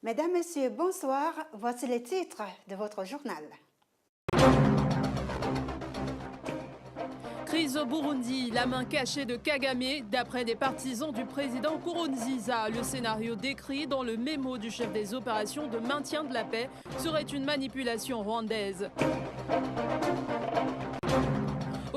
Mesdames, Messieurs, bonsoir. Voici les titres de votre journal. Crise au Burundi, la main cachée de Kagame. D'après des partisans du président Nkurunziza, le scénario décrit dans le mémo du chef des opérations de maintien de la paix serait une manipulation rwandaise.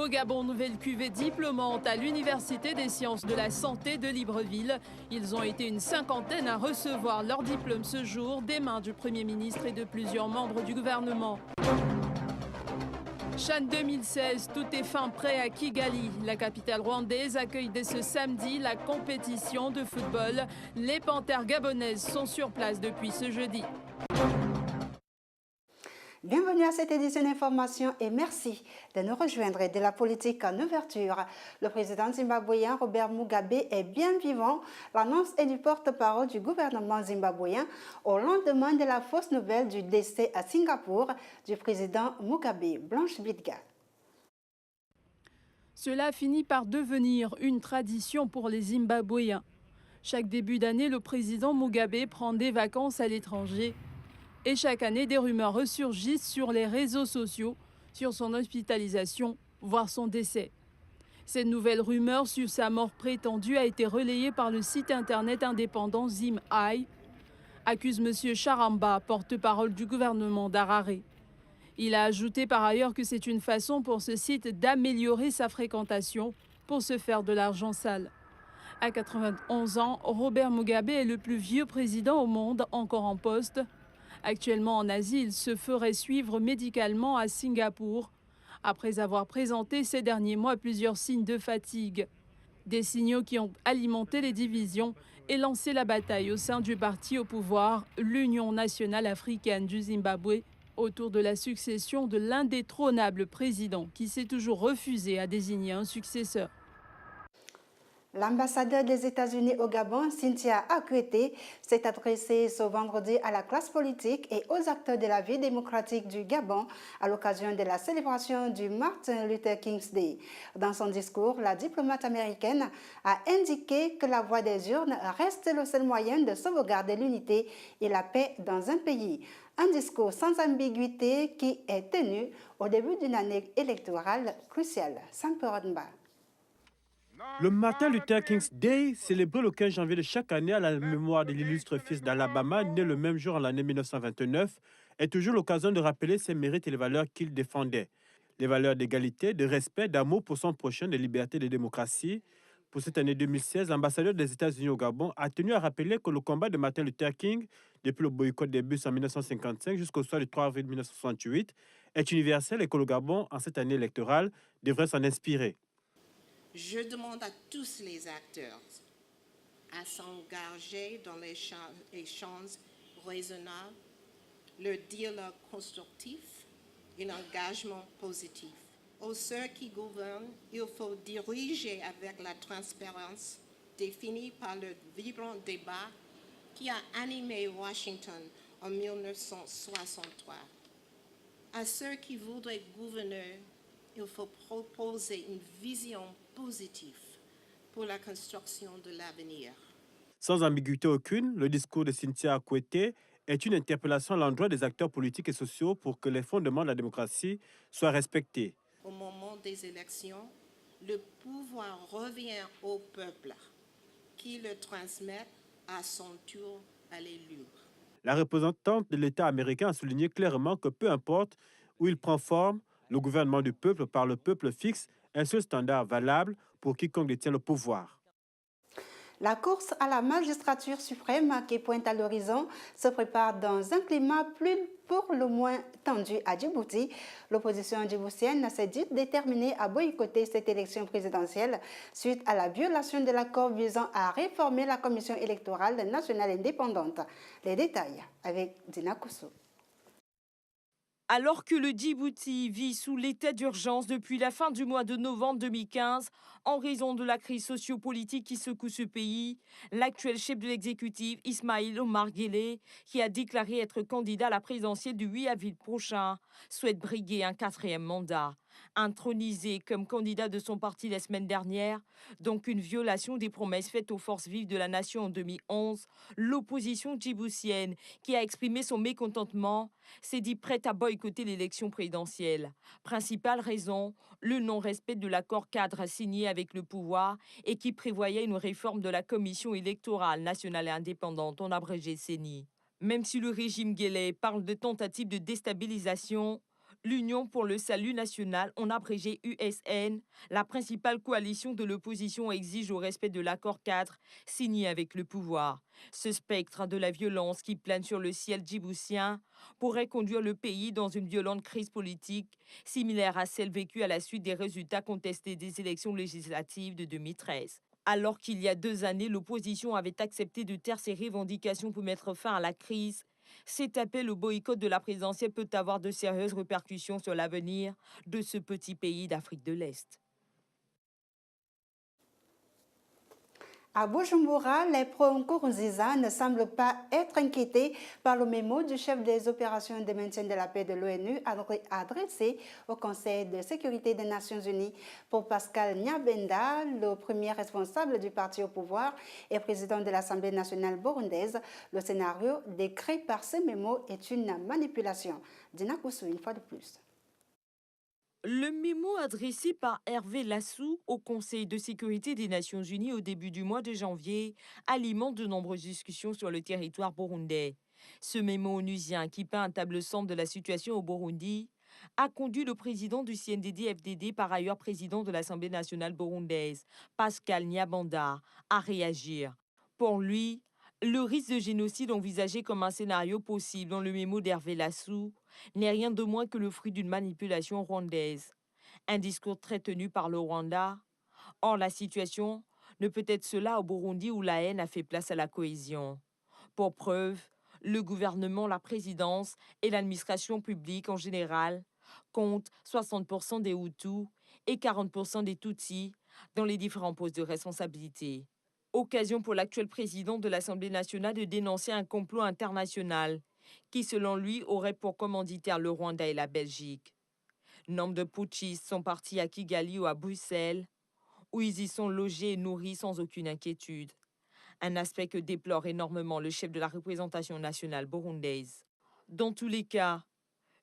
Au Gabon, nouvelle cuvée diplômante à l'Université des sciences de la santé de Libreville. Ils ont été une cinquantaine à recevoir leur diplôme ce jour des mains du Premier ministre et de plusieurs membres du gouvernement. CHAN 2016, tout est fin prêt à Kigali. La capitale rwandaise accueille dès ce samedi la compétition de football. Les Panthères gabonaises sont sur place depuis ce jeudi. Bienvenue à cette édition d'information et merci de nous rejoindre de la politique en ouverture. Le président zimbabwéen Robert Mugabe est bien vivant. L'annonce est du porte-parole du gouvernement zimbabwéen au lendemain de la fausse nouvelle du décès à Singapour du président Mugabe. Blanche Bidga. Cela finit par devenir une tradition pour les Zimbabwéens. Chaque début d'année, le président Mugabe prend des vacances à l'étranger. Et chaque année, des rumeurs ressurgissent sur les réseaux sociaux sur son hospitalisation, voire son décès. Cette nouvelle rumeur sur sa mort prétendue a été relayée par le site internet indépendant ZimEye, accuse M. Charamba, porte-parole du gouvernement d'Harare. Il a ajouté par ailleurs que c'est une façon pour ce site d'améliorer sa fréquentation pour se faire de l'argent sale. À 91 ans, Robert Mugabe est le plus vieux président au monde encore en poste. Actuellement en Asie, il se ferait suivre médicalement à Singapour, après avoir présenté ces derniers mois plusieurs signes de fatigue. Des signaux qui ont alimenté les divisions et lancé la bataille au sein du parti au pouvoir, l'Union nationale africaine du Zimbabwe, autour de la succession de l'indétrônable président qui s'est toujours refusé à désigner un successeur. L'ambassadeur des États-Unis au Gabon, Cynthia Akuete, s'est adressée ce vendredi à la classe politique et aux acteurs de la vie démocratique du Gabon à l'occasion de la célébration du Martin Luther King's Day. Dans son discours, la diplomate américaine a indiqué que la voie des urnes reste le seul moyen de sauvegarder l'unité et la paix dans un pays. Un discours sans ambiguïté qui est tenu au début d'une année électorale cruciale. Samperodnba. Le Martin Luther King's Day, célébré le 15 janvier de chaque année à la mémoire de l'illustre fils d'Alabama, né le même jour en l'année 1929, est toujours l'occasion de rappeler ses mérites et les valeurs qu'il défendait. Les valeurs d'égalité, de respect, d'amour pour son prochain, de liberté et de démocratie. Pour cette année 2016, l'ambassadeur des États-Unis au Gabon a tenu à rappeler que le combat de Martin Luther King, depuis le boycott des bus en 1955 jusqu'au soir du 3 avril 1968, est universel et que le Gabon, en cette année électorale, devrait s'en inspirer. Je demande à tous les acteurs à s'engager dans les échanges raisonnables, le dialogue constructif et l'engagement positif. Aux ceux qui gouvernent, il faut diriger avec la transparence définie par le vibrant débat qui a animé Washington en 1963. À ceux qui voudraient gouverner, il faut proposer une vision positive pour la construction de l'avenir. Sans ambiguïté aucune, le discours de Cynthia Akuete est une interpellation à l'endroit des acteurs politiques et sociaux pour que les fondements de la démocratie soient respectés. Au moment des élections, le pouvoir revient au peuple, qui le transmet à son tour à l'élu. La représentante de l'État américain a souligné clairement que peu importe où il prend forme, le gouvernement du peuple par le peuple fixe un seul standard valable pour quiconque détient le pouvoir. La course à la magistrature suprême qui pointe à l'horizon se prépare dans un climat pour le moins tendu à Djibouti. L'opposition djiboutienne s'est dite déterminée à boycotter cette élection présidentielle suite à la violation de l'accord visant à réformer la commission électorale nationale indépendante. Les détails avec Dina Koussou. Alors que le Djibouti vit sous l'état d'urgence depuis la fin du mois de novembre 2015, en raison de la crise sociopolitique qui secoue ce pays, l'actuel chef de l'exécutif, Ismaïl Omar Guelleh, qui a déclaré être candidat à la présidentielle du 8 avril prochain, souhaite briguer un 4e mandat. intronisé comme candidat de son parti la semaine dernière, donc une violation des promesses faites aux forces vives de la nation en 2011, l'opposition djiboutienne, qui a exprimé son mécontentement, s'est dit prête à boycotter l'élection présidentielle. Principale raison, le non-respect de l'accord cadre signé avec le pouvoir et qui prévoyait une réforme de la Commission électorale nationale et indépendante, en abrégé CENI. Même si le régime guelleh parle de tentatives de déstabilisation, l'Union pour le salut national, en abrégé USN, la principale coalition de l'opposition, exige au respect de l'accord cadre signé avec le pouvoir. Ce spectre de la violence qui plane sur le ciel djiboutien pourrait conduire le pays dans une violente crise politique similaire à celle vécue à la suite des résultats contestés des élections législatives de 2013. Alors qu'il y a 2 années, l'opposition avait accepté de taire ses revendications pour mettre fin à la crise, cet appel au boycott de la présidentielle peut avoir de sérieuses répercussions sur l'avenir de ce petit pays d'Afrique de l'Est. À Bujumbura, les pro-Nkurunziza ne semblent pas être inquiétés par le mémo du chef des opérations de maintien de la paix de l'ONU adressé au Conseil de sécurité des Nations Unies. Pour Pascal Nyabenda, le premier responsable du parti au pouvoir et président de l'Assemblée nationale burundaise, le scénario décrit par ce mémo est une manipulation. Dina Koussou, une fois de plus. Le mémo adressé par Hervé Lassou au Conseil de sécurité des Nations Unies au début du mois de janvier alimente de nombreuses discussions sur le territoire burundais. Ce mémo onusien qui peint un tableau sombre de la situation au Burundi a conduit le président du CNDD-FDD, par ailleurs président de l'Assemblée nationale burundaise, Pascal Nyabenda, à réagir. Pour lui, le risque de génocide envisagé comme un scénario possible dans le mémo d'Hervé Lassou n'est rien de moins que le fruit d'une manipulation rwandaise. Un discours très tenu par le Rwanda. Or, la situation ne peut être cela au Burundi où la haine a fait place à la cohésion. Pour preuve, le gouvernement, la présidence et l'administration publique en général comptent 60% des Hutus et 40% des Tutsis dans les différents postes de responsabilité. Occasion pour l'actuel président de l'Assemblée nationale de dénoncer un complot international qui, selon lui, aurait pour commanditaire le Rwanda et la Belgique. Nombre de putschistes sont partis à Kigali ou à Bruxelles, où ils y sont logés et nourris sans aucune inquiétude. Un aspect que déplore énormément le chef de la représentation nationale burundaise. Dans tous les cas,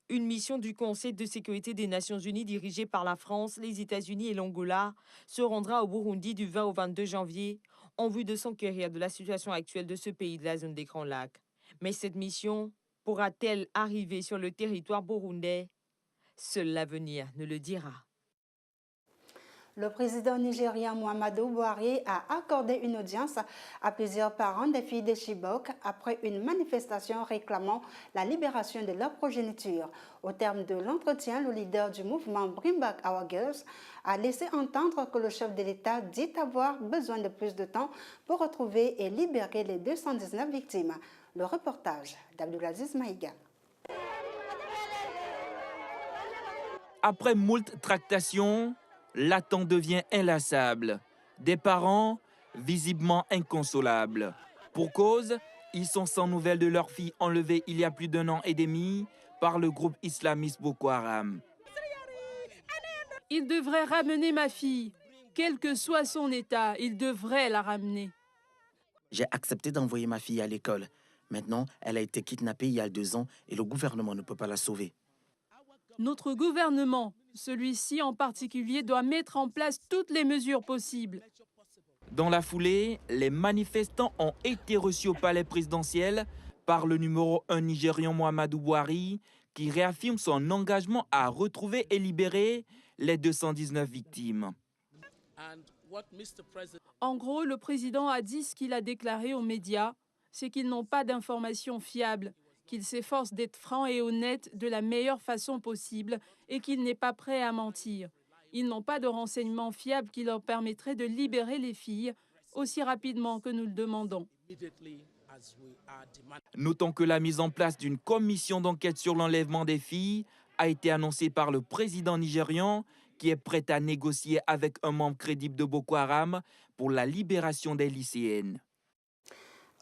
une mission du Conseil de sécurité des Nations Unies dirigée par la France, les États-Unis et l'Angola se rendra au Burundi du 20 au 22 janvier en vue de s'enquérir de la situation actuelle de ce pays de la zone des Grands Lacs. Mais cette mission pourra-t-elle arriver sur le territoire burundais? Seul l'avenir ne le dira. Le président nigérien Muhammadu Buhari a accordé une audience à plusieurs parents des filles de Chibok après une manifestation réclamant la libération de leur progéniture. Au terme de l'entretien, le leader du mouvement Bring Back Our Girls a laissé entendre que le chef de l'État dit avoir besoin de plus de temps pour retrouver et libérer les 219 victimes. Le reportage d'Abdulaziz Maïga. Après moult tractations, l'attente devient inlassable. Des parents visiblement inconsolables. Pour cause, ils sont sans nouvelles de leur fille enlevée il y a plus d'1 an et demi par le groupe islamiste Boko Haram. Il devrait ramener ma fille. Quel que soit son état, il devrait la ramener. J'ai accepté d'envoyer ma fille à l'école. Maintenant, elle a été kidnappée il y a 2 ans et le gouvernement ne peut pas la sauver. Notre gouvernement, celui-ci en particulier, doit mettre en place toutes les mesures possibles. Dans la foulée, les manifestants ont été reçus au palais présidentiel par le numéro 1 nigérian Muhammadu Buhari, qui réaffirme son engagement à retrouver et libérer les 219 victimes. En gros, le président a dit ce qu'il a déclaré aux médias, c'est qu'ils n'ont pas d'informations fiables, qu'il s'efforce d'être franc et honnête de la meilleure façon possible et qu'il n'est pas prêt à mentir. Ils n'ont pas de renseignements fiables qui leur permettraient de libérer les filles aussi rapidement que nous le demandons. Notons que la mise en place d'une commission d'enquête sur l'enlèvement des filles a été annoncée par le président nigérian qui est prêt à négocier avec un membre crédible de Boko Haram pour la libération des lycéennes.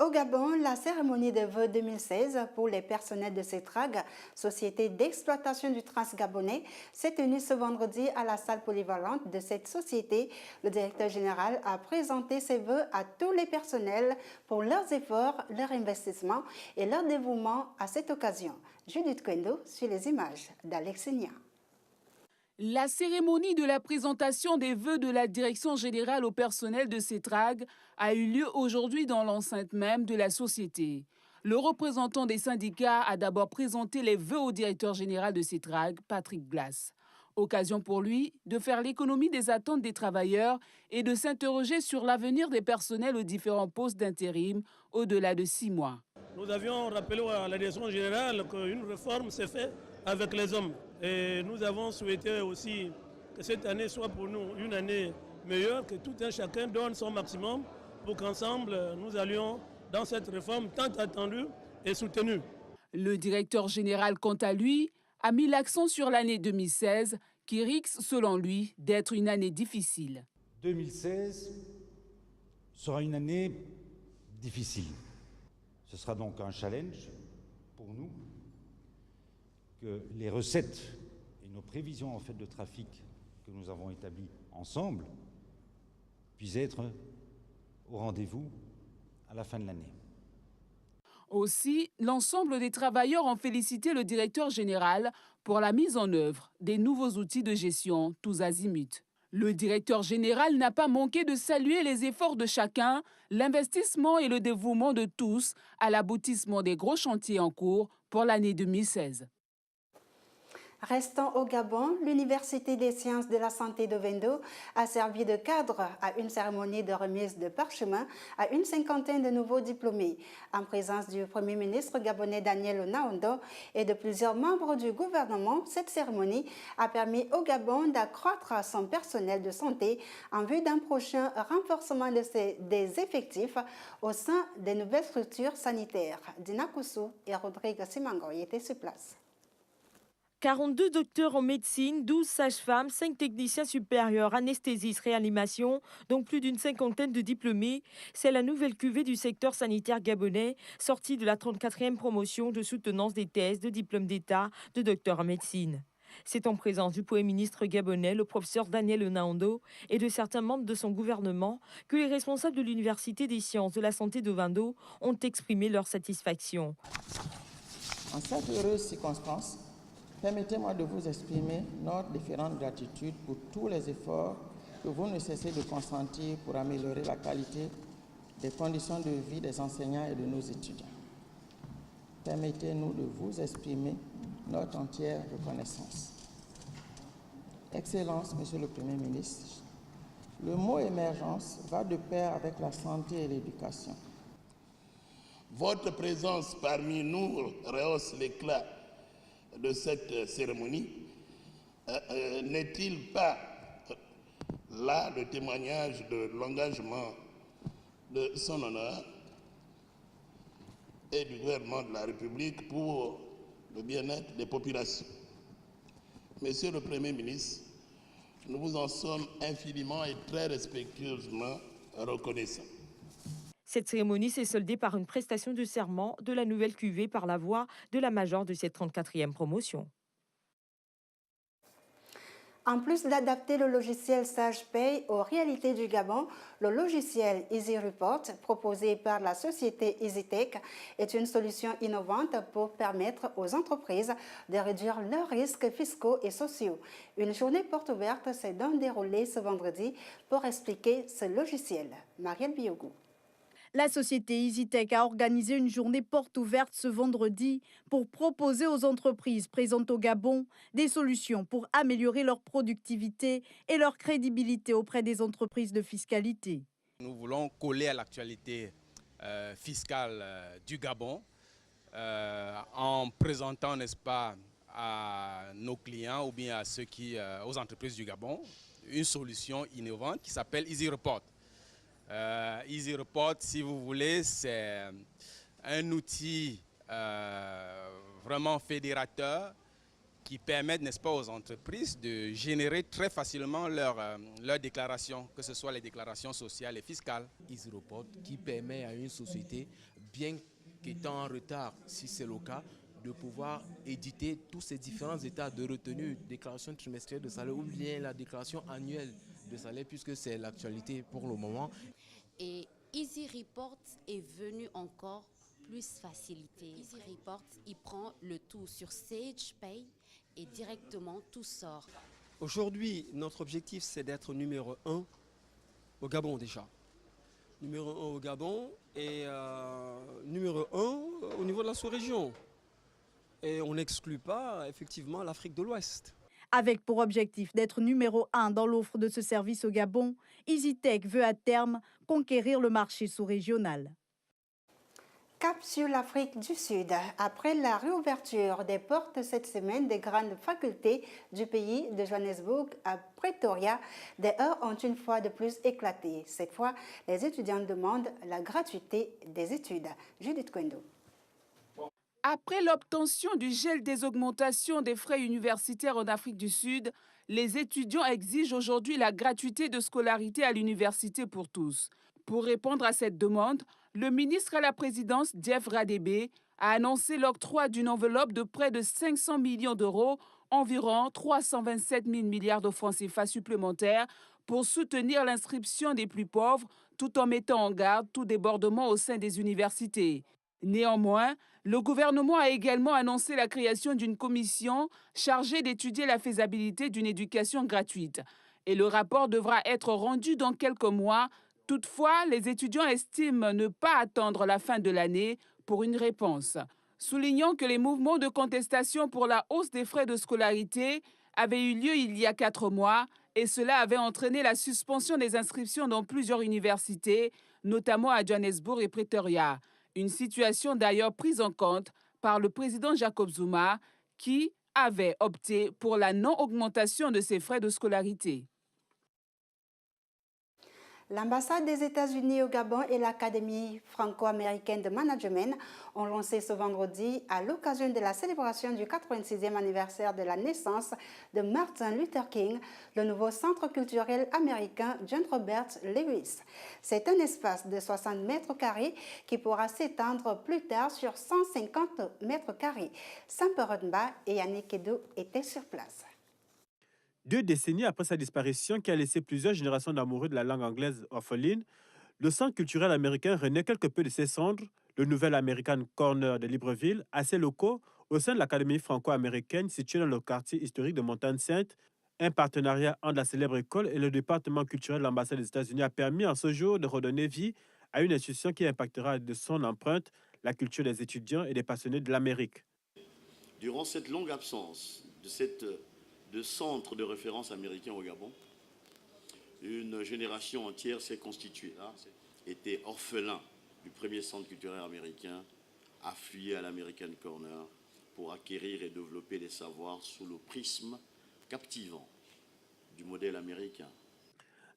Au Gabon, la cérémonie de vœux 2016 pour les personnels de CETRAG, société d'exploitation du transgabonais, s'est tenue ce vendredi à la salle polyvalente de cette société. Le directeur général a présenté ses vœux à tous les personnels pour leurs efforts, leur investissement et leur dévouement à cette occasion. Judith Kwendo suit les images d'Alexenia. La cérémonie de la présentation des vœux de la direction générale au personnel de CETRAG a eu lieu aujourd'hui dans l'enceinte même de la société. Le représentant des syndicats a d'abord présenté les vœux au directeur général de CETRAG, Patrick Glass. Occasion pour lui de faire l'économie des attentes des travailleurs et de s'interroger sur l'avenir des personnels aux différents postes d'intérim au-delà de 6 mois. Nous avions rappelé à la direction générale qu'une réforme s'est faite avec les hommes. Et nous avons souhaité aussi que cette année soit pour nous une année meilleure, que tout un chacun donne son maximum pour qu'ensemble nous allions dans cette réforme tant attendue et soutenue. Le directeur général, quant à lui, a mis l'accent sur l'année 2016 qui risque, selon lui, d'être une année difficile. 2016 sera une année difficile. Ce sera donc un challenge pour nous que les recettes et nos prévisions en fait de trafic que nous avons établies ensemble puissent être au rendez-vous à la fin de l'année. Aussi, l'ensemble des travailleurs ont félicité le directeur général pour la mise en œuvre des nouveaux outils de gestion tous azimuts. Le directeur général n'a pas manqué de saluer les efforts de chacun, l'investissement et le dévouement de tous à l'aboutissement des gros chantiers en cours pour l'année 2016. Restant au Gabon, l'Université des sciences de la santé de Vendo a servi de cadre à une cérémonie de remise de parchemin à une cinquantaine de nouveaux diplômés. En présence du Premier ministre gabonais Daniel Onaondo et de plusieurs membres du gouvernement, cette cérémonie a permis au Gabon d'accroître son personnel de santé en vue d'un prochain renforcement des effectifs au sein des nouvelles structures sanitaires. Dina Koussou et Rodrigue Simangoy étaient sur place. 42 docteurs en médecine, 12 sages-femmes, 5 techniciens supérieurs, anesthésistes, réanimation, donc plus d'une cinquantaine de diplômés. C'est la nouvelle cuvée du secteur sanitaire gabonais, sortie de la 34e promotion de soutenance des thèses de diplôme d'État de docteur en médecine. C'est en présence du Premier ministre gabonais, le professeur Daniel Onaondo, et de certains membres de son gouvernement que les responsables de l'Université des sciences de la santé de Vendo ont exprimé leur satisfaction. En cette heureuse circonstance, permettez-moi de vous exprimer notre différente gratitude pour tous les efforts que vous ne cessez de consentir pour améliorer la qualité des conditions de vie des enseignants et de nos étudiants. Permettez-nous de vous exprimer notre entière reconnaissance. Excellence, Monsieur le Premier ministre, le mot émergence va de pair avec la santé et l'éducation. Votre présence parmi nous rehausse l'éclat de cette cérémonie. N'est-il pas là le témoignage de l'engagement de son honneur et du gouvernement de la République pour le bien-être des populations? Monsieur le Premier ministre, nous vous en sommes infiniment et très respectueusement reconnaissants. Cette cérémonie s'est soldée par une prestation de serment de la nouvelle cuvée par la voix de la major de cette 34e promotion. En plus d'adapter le logiciel SagePay aux réalités du Gabon, le logiciel EasyReport, proposé par la société EasyTech, est une solution innovante pour permettre aux entreprises de réduire leurs risques fiscaux et sociaux. Une journée porte ouverte s'est donc déroulée ce vendredi pour expliquer ce logiciel. Marielle Biogou. La société EasyTech a organisé une journée porte ouverte ce vendredi pour proposer aux entreprises présentes au Gabon des solutions pour améliorer leur productivité et leur crédibilité auprès des entreprises de fiscalité. Nous voulons coller à l'actualité fiscale du Gabon en présentant, n'est-ce pas, à nos clients ou bien à ceux aux entreprises du Gabon une solution innovante qui s'appelle EasyReport. EasyReport, si vous voulez, c'est un outil vraiment fédérateur qui permettent, n'est-ce pas, aux entreprises de générer très facilement leurs déclarations, que ce soit les déclarations sociales et fiscales. EasyReport qui permet à une société, bien qu'étant en retard, si c'est le cas, de pouvoir éditer tous ces différents états de retenue, déclaration trimestrielle de salaire ou bien la déclaration annuelle de salaire, puisque c'est l'actualité pour le moment. Et EasyReport est venu encore plus facilité. EasyReport, il prend le tout sur SagePay et directement tout sort. Aujourd'hui, notre objectif, c'est d'être numéro 1 au Gabon déjà. Numéro 1 au Gabon et numéro 1 au niveau de la sous-région. Et on n'exclut pas effectivement l'Afrique de l'Ouest. Avec pour objectif d'être numéro 1 dans l'offre de ce service au Gabon, EasyTech veut à terme conquérir le marché sous-régional. Cap sur l'Afrique du Sud. Après la réouverture des portes cette semaine des grandes facultés du pays de Johannesburg à Pretoria, des heurts ont une fois de plus éclaté. Cette fois, les étudiants demandent la gratuité des études. Judith Kwendo. Après l'obtention du gel des augmentations des frais universitaires en Afrique du Sud, les étudiants exigent aujourd'hui la gratuité de scolarité à l'université pour tous. Pour répondre à cette demande, le ministre à la présidence, Jeff Radebe, a annoncé l'octroi d'une enveloppe de près de 500 millions d'euros, environ 327 000 milliards de francs CFA supplémentaires, pour soutenir l'inscription des plus pauvres, tout en mettant en garde tout débordement au sein des universités. Néanmoins, le gouvernement a également annoncé la création d'une commission chargée d'étudier la faisabilité d'une éducation gratuite. Et le rapport devra être rendu dans quelques mois. Toutefois, les étudiants estiment ne pas attendre la fin de l'année pour une réponse. Soulignant que les mouvements de contestation pour la hausse des frais de scolarité avaient eu lieu il y a 4 mois et cela avait entraîné la suspension des inscriptions dans plusieurs universités, notamment à Johannesburg et Pretoria. Une situation d'ailleurs prise en compte par le président Jacob Zuma qui avait opté pour la non-augmentation de ses frais de scolarité. L'ambassade des États-Unis au Gabon et l'Académie franco-américaine de management ont lancé ce vendredi, à l'occasion de la célébration du 86e anniversaire de la naissance de Martin Luther King, le nouveau centre culturel américain John Robert Lewis. C'est un espace de 60 mètres carrés qui pourra s'étendre plus tard sur 150 mètres carrés. Sam Perodba et Yannick Edo étaient sur place. 2 décennies après sa disparition qui a laissé plusieurs générations d'amoureux de la langue anglaise orphelines, le Centre culturel américain renaît quelque peu de ses cendres, le nouvel American Corner de Libreville, assez locaux, au sein de l'Académie franco-américaine située dans le quartier historique de Montagne-Sainte. Un partenariat entre la célèbre école et le département culturel de l'ambassade des États-Unis a permis en ce jour de redonner vie à une institution qui impactera de son empreinte la culture des étudiants et des passionnés de l'Amérique. Durant cette longue absence de centre de référence américain au Gabon, une génération entière s'est constituée, était orphelin du premier centre culturel américain, afflué à l'American Corner pour acquérir et développer des savoirs sous le prisme captivant du modèle américain.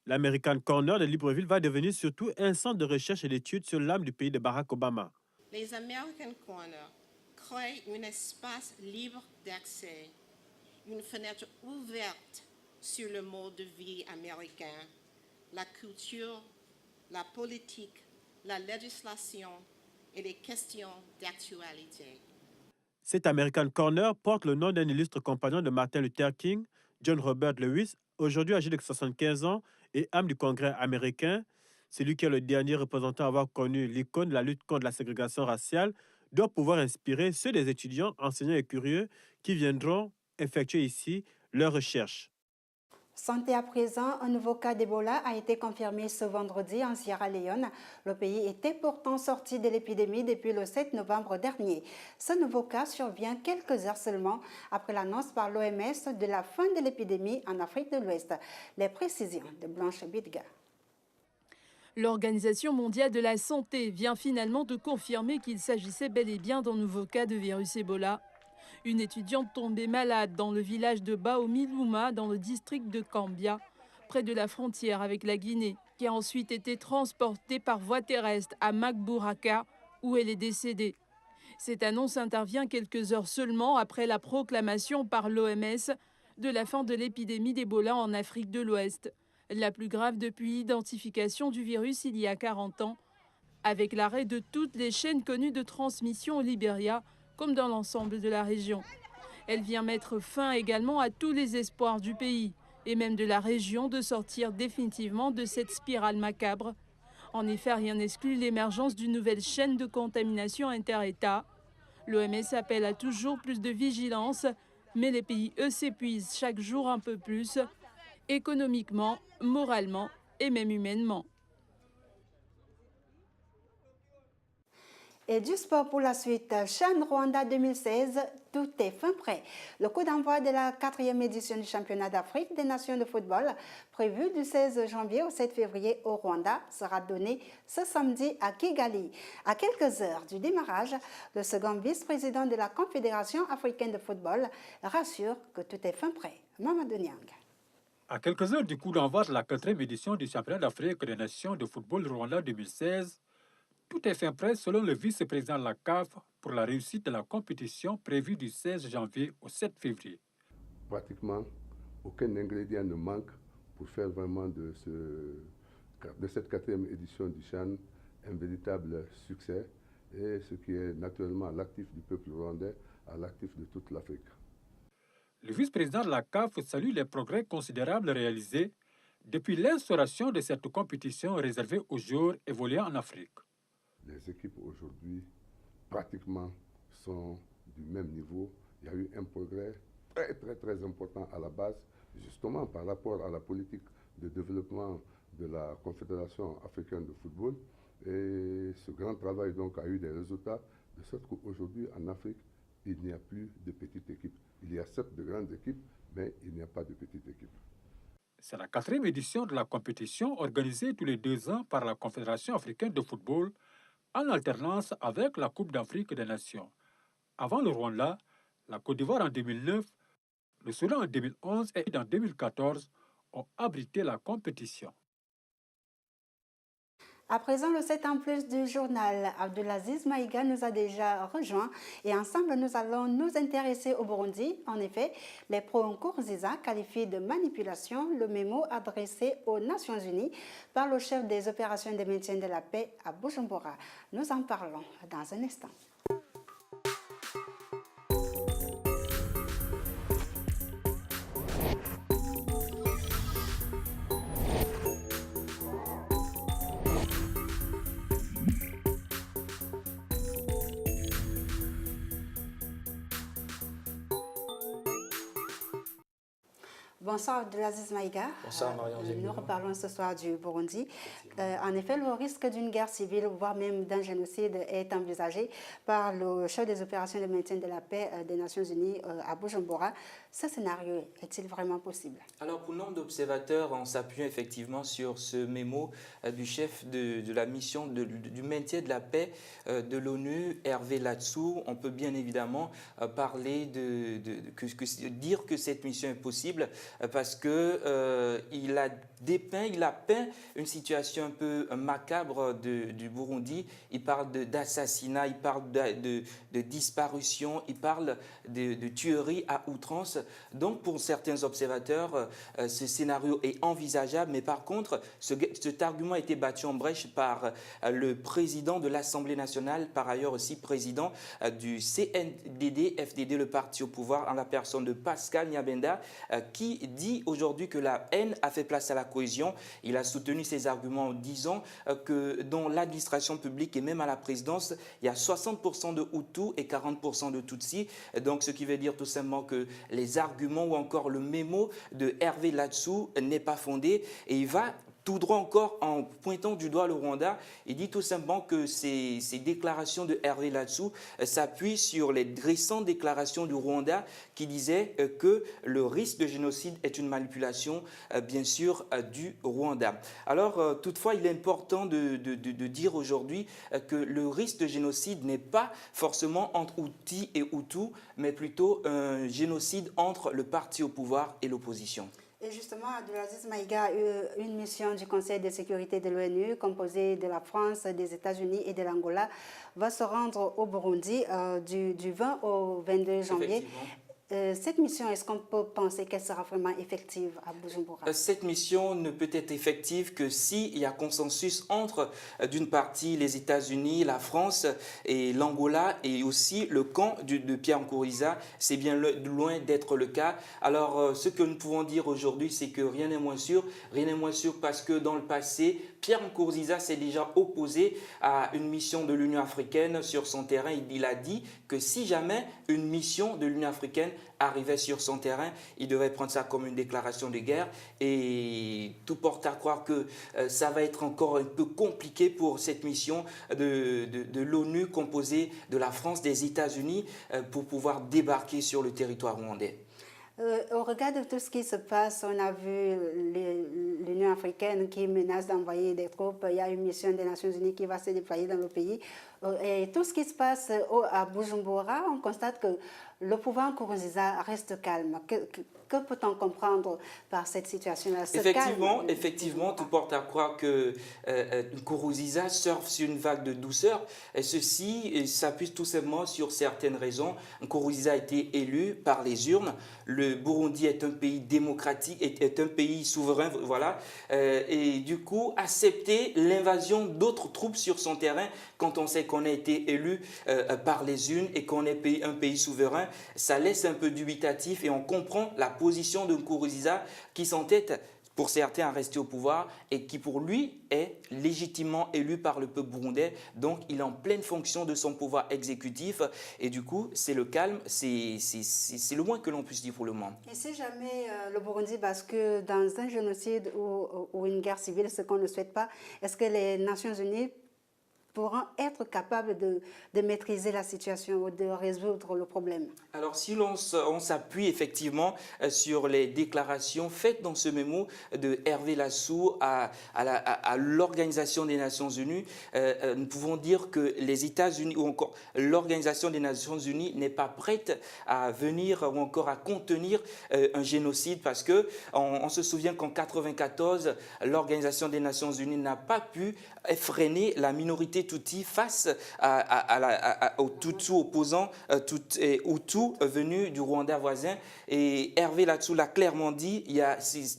L'American Corner de Libreville va devenir surtout un centre de recherche et d'études sur l'âme du pays de Barack Obama. Les American Corner créent un espace libre d'accès, une fenêtre ouverte sur le mode de vie américain, la culture, la politique, la législation et les questions d'actualité. Cet American Corner porte le nom d'un illustre compagnon de Martin Luther King, John Robert Lewis, aujourd'hui âgé de 75 ans et âme du Congrès américain. Celui qui est le dernier représentant à avoir connu l'icône de la lutte contre la ségrégation raciale doit pouvoir inspirer ceux des étudiants, enseignants et curieux qui viendront effectuer ici leurs recherches. Santé à présent, un nouveau cas d'Ebola a été confirmé ce vendredi en Sierra Leone. Le pays était pourtant sorti de l'épidémie depuis le 7 novembre dernier. Ce nouveau cas survient quelques heures seulement après l'annonce par l'OMS de la fin de l'épidémie en Afrique de l'Ouest. Les précisions de Blanche Bidga. L'Organisation mondiale de la santé vient finalement de confirmer qu'il s'agissait bel et bien d'un nouveau cas de virus Ebola. Une étudiante tombée malade dans le village de Baomiluma, dans le district de Cambia, près de la frontière avec la Guinée, qui a ensuite été transportée par voie terrestre à Magburaka, où elle est décédée. Cette annonce intervient quelques heures seulement après la proclamation par l'OMS de la fin de l'épidémie d'Ebola en Afrique de l'Ouest, la plus grave depuis l'identification du virus il y a 40 ans, avec l'arrêt de toutes les chaînes connues de transmission au Libéria, comme dans l'ensemble de la région. Elle vient mettre fin également à tous les espoirs du pays, et même de la région, de sortir définitivement de cette spirale macabre. En effet, rien n'exclut l'émergence d'une nouvelle chaîne de contamination inter-États. L'OMS appelle à toujours plus de vigilance, mais les pays, eux, s'épuisent chaque jour un peu plus, économiquement, moralement et même humainement. Et du sport pour la suite, CHAN Rwanda 2016, tout est fin prêt. Le coup d'envoi de la 4e édition du championnat d'Afrique des nations de football, prévu du 16 janvier au 7 février au Rwanda, sera donné ce samedi à Kigali. À quelques heures du démarrage, le second vice-président de la Confédération africaine de football rassure que tout est fin prêt. Mamadou Niang. À quelques heures du coup d'envoi de la 4e édition du championnat d'Afrique des nations de football Rwanda 2016, tout est fin prêt selon le vice-président de la CAF pour la réussite de la compétition prévue du 16 janvier au 7 février. Pratiquement aucun ingrédient ne manque pour faire vraiment de cette 4e édition du CHAN un véritable succès, et ce qui est naturellement à l'actif du peuple rwandais, à l'actif de toute l'Afrique. Le vice-président de la CAF salue les progrès considérables réalisés depuis l'instauration de cette compétition réservée aux joueurs évoluant en Afrique. Les équipes aujourd'hui, pratiquement, sont du même niveau. Il y a eu un progrès très important à la base, justement par rapport à la politique de développement de la Confédération africaine de football. Et ce grand travail donc a eu des résultats, de sorte qu'aujourd'hui en Afrique, il n'y a plus de petites équipes. Il y a certes de grandes équipes, mais il n'y a pas de petites équipes. C'est la 4e édition de la compétition organisée tous les 2 ans par la Confédération africaine de football, en alternance avec la Coupe d'Afrique des Nations. Avant le Rwanda, la Côte d'Ivoire en 2009, le Soudan en 2011 et en 2014 ont abrité la compétition. À présent, le 7 en plus du journal, Abdulaziz Maïga nous a déjà rejoint et ensemble nous allons nous intéresser au Burundi. En effet, les pro-Nkurunziza qualifient de manipulation le mémo adressé aux Nations Unies par le chef des opérations de maintien de la paix à Bujumbura. Nous en parlons dans un instant. Bonsoir Abdulaziz Maïga. Bonsoir Marion. Nous reparlons ce soir du Burundi. En effet, le risque d'une guerre civile, voire même d'un génocide, est envisagé par le chef des opérations de maintien de la paix des Nations Unies à Bujumbura. Ce scénario est-il vraiment possible? Alors, pour nombre d'observateurs, on s'appuie effectivement sur ce mémo du chef de la mission du maintien de la paix de l'ONU, Hervé Latsou. On peut bien évidemment parler dire que cette mission est possible parce qu'il a peint une situation un peu macabre du Burundi. Il parle d'assassinat, il parle de disparition, il parle de tuerie à outrance. Donc pour certains observateurs, ce scénario est envisageable, mais par contre, cet argument a été battu en brèche par le président de l'Assemblée nationale, par ailleurs aussi président du CNDD-FDD, le parti au pouvoir, en la personne de Pascal Nyabenda, qui dit aujourd'hui que la haine a fait place à la cohésion. Il a soutenu ces arguments en disant que dans l'administration publique et même à la présidence, il y a 60% de Hutus et 40% de Tutsis. Donc ce qui veut dire tout simplement que les arguments ou encore le mémo de Hervé Latsou n'est pas fondé, et il va tout droit encore en pointant du doigt le Rwanda. Il dit tout simplement que ces déclarations de Hervé Latsou s'appuient sur les récentes déclarations du Rwanda qui disaient que le risque de génocide est une manipulation, bien sûr, du Rwanda. Alors, toutefois, il est important de dire aujourd'hui que le risque de génocide n'est pas forcément entre Houthis et Hutus, mais plutôt un génocide entre le parti au pouvoir et l'opposition. Et justement, Abdulaziz Maïga a eu une mission du Conseil de sécurité de l'ONU composée de la France, des États-Unis et de l'Angola va se rendre au Burundi du 20 au 22 janvier. Cette mission, est-ce qu'on peut penser qu'elle sera vraiment effective à Bujumbura? Cette mission ne peut être effective que s'il y a consensus entre, d'une partie, les États-Unis, la France et l'Angola et aussi le camp de Pierre Nkurunziza. C'est bien loin d'être le cas. Alors, ce que nous pouvons dire aujourd'hui, c'est que rien n'est moins sûr. Rien n'est moins sûr parce que dans le passé, Pierre Nkurunziza s'est déjà opposé à une mission de l'Union africaine sur son terrain. Il a dit que si jamais une mission de l'Union africaine arrivait sur son terrain, il devait prendre ça comme une déclaration de guerre. Et tout porte à croire que ça va être encore un peu compliqué pour cette mission de l'ONU composée de la France, des États-Unis, pour pouvoir débarquer sur le territoire rwandais. Au regard de tout ce qui se passe, on a vu l'Union africaine qui menace d'envoyer des troupes. Il y a une mission des Nations Unies qui va se déployer dans le pays. Et tout ce qui se passe à Bujumbura, on constate que le pouvoir Nkurunziza reste calme. Que peut-on comprendre par cette situation-là? Effectivement, tout porte à croire que Nkurunziza surfe sur une vague de douceur. Et ceci s'appuie tout simplement sur certaines raisons. Nkurunziza a été élu par les urnes. Le Burundi est un pays démocratique, est un pays souverain, voilà. Et du coup, accepter l'invasion d'autres troupes sur son terrain, quand on sait qu'on a été élu par les urnes et qu'on est un pays souverain, ça laisse un peu dubitatif et on comprend la position de Nkurunziza qui s'entête pour certains à rester au pouvoir et qui pour lui est légitimement élu par le peuple burundais. Donc il est en pleine fonction de son pouvoir exécutif et du coup c'est le calme, c'est le moins que l'on puisse dire pour le moment. Et si jamais le Burundi bascule dans un génocide ou une guerre civile, ce qu'on ne souhaite pas, est-ce que les Nations Unies pourront être capables de maîtriser la situation ou de résoudre le problème? Alors, si on s'appuie effectivement sur les déclarations faites dans ce mémo de Hervé Lassou à l'Organisation des Nations Unies, nous pouvons dire que les États-Unis ou encore l'Organisation des Nations Unies n'est pas prête à venir ou encore à contenir un génocide parce que on se souvient qu'en 1994, l'Organisation des Nations Unies n'a pas pu freiner la minorité Tutsi face aux Tutsis opposants Hutus venus du Rwanda voisin. Et Hervé Lassou l'a clairement dit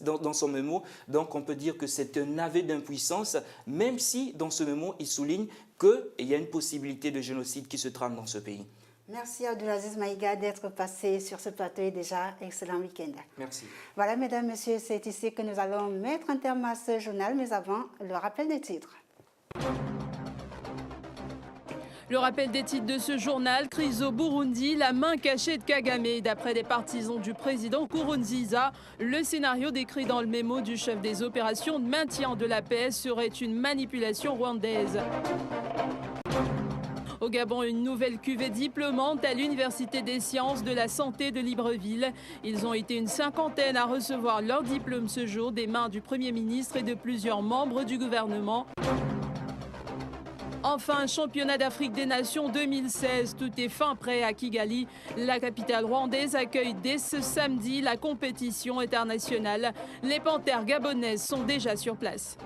dans son mémo. Donc on peut dire que c'est un aveu d'impuissance, même si dans ce mémo, il souligne qu'il y a une possibilité de génocide qui se trame dans ce pays. Merci Abdulaziz Maïga d'être passé sur ce plateau et déjà excellent week-end. Merci. Voilà, mesdames, messieurs, c'est ici que nous allons mettre un terme à ce journal, mais avant, le rappel des titres. Le rappel des titres de ce journal, crise au Burundi, la main cachée de Kagame. D'après des partisans du président Nkurunziza, le scénario décrit dans le mémo du chef des opérations de maintien de la paix serait une manipulation rwandaise. Au Gabon, une nouvelle cuvée diplômante à l'Université des sciences de la santé de Libreville. Ils ont été une cinquantaine à recevoir leur diplôme ce jour des mains du Premier ministre et de plusieurs membres du gouvernement. Enfin, championnat d'Afrique des Nations 2016, tout est fin prêt à Kigali. La capitale rwandaise accueille dès ce samedi la compétition internationale. Les Panthères gabonaises sont déjà sur place.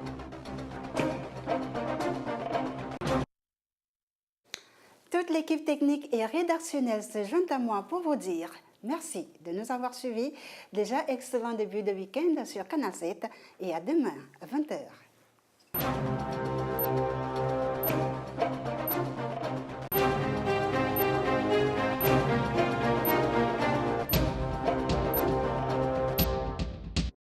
Toute l'équipe technique et rédactionnelle se joint à moi pour vous dire merci de nous avoir suivis. Déjà, excellent début de week-end sur Canal 7 et à demain à 20h.